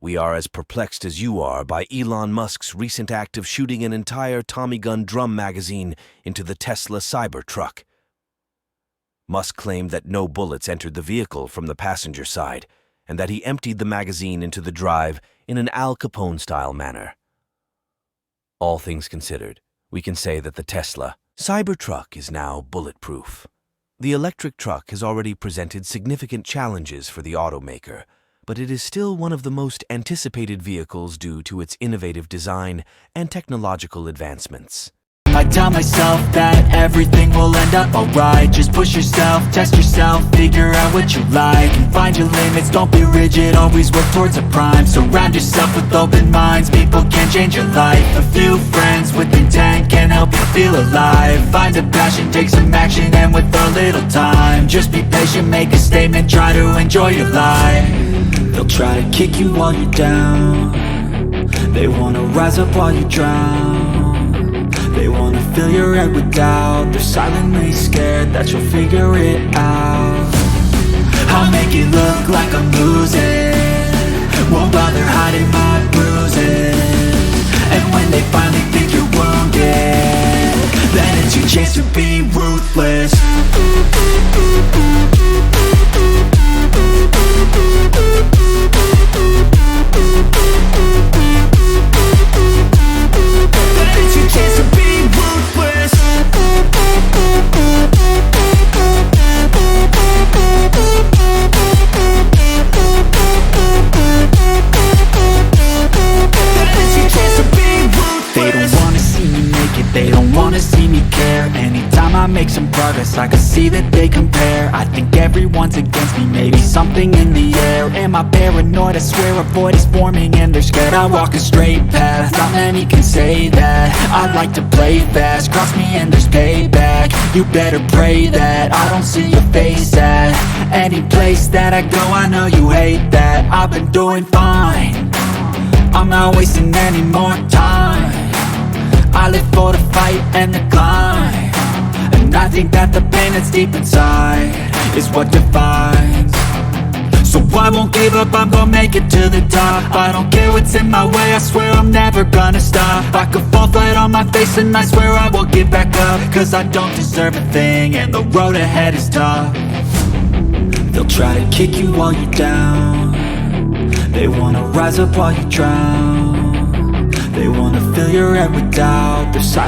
We are as perplexed as you are by Elon Musk's recent act of shooting an entire Tommy gun drum magazine into the Tesla Cybertruck. Musk claimed that no bullets entered the vehicle from the passenger side, and that he emptied the magazine into the drive in an Al Capone-style manner. All things considered, we can say that the Tesla Cybertruck is now bulletproof. The electric truck has already presented significant challenges for the automaker, but it is still one of the most anticipated vehicles due to its innovative design and technological advancements. I tell myself that everything will end up alright. Just push yourself, test yourself, figure out what you like, and find your limits, don't be rigid, always work towards a prime. Surround yourself with open minds, people can change your life. A few friends with intent can help you feel alive. Find a passion, take some action, and with a little time, just be patient, make a statement, try to enjoy your life. They'll try to kick you while you're down, they wanna rise up while you drown. They wanna fill your head with doubt, they're silently scared that you'll figure it out. I'll make it look like I'm losing, won't bother hiding my bruises. And when they finally think you're wounded, then it's your chance to be ruthless. They don't wanna see me care. Anytime I make some progress, I can see that they compare. I think everyone's against me, maybe something in the air. Am I paranoid? I swear a void is forming and they're scared I walk a straight path. Not many can say that. I like to play fast, cross me and there's payback. You better pray that I don't see your face at any place that I go. I know you hate that. I've been doing fine, I'm not wasting any more time. I live for the fight and the climb, and I think that the pain that's deep inside is what defines. So I won't give up, I'm gonna make it to the top. I don't care what's in my way, I swear I'm never gonna stop. I could fall flat on my face and I swear I will get back up, cause I don't deserve a thing and the road ahead is tough. They'll try to kick you while you're down, they wanna rise up while you drown. They wanna fill your head with doubt, they're silent.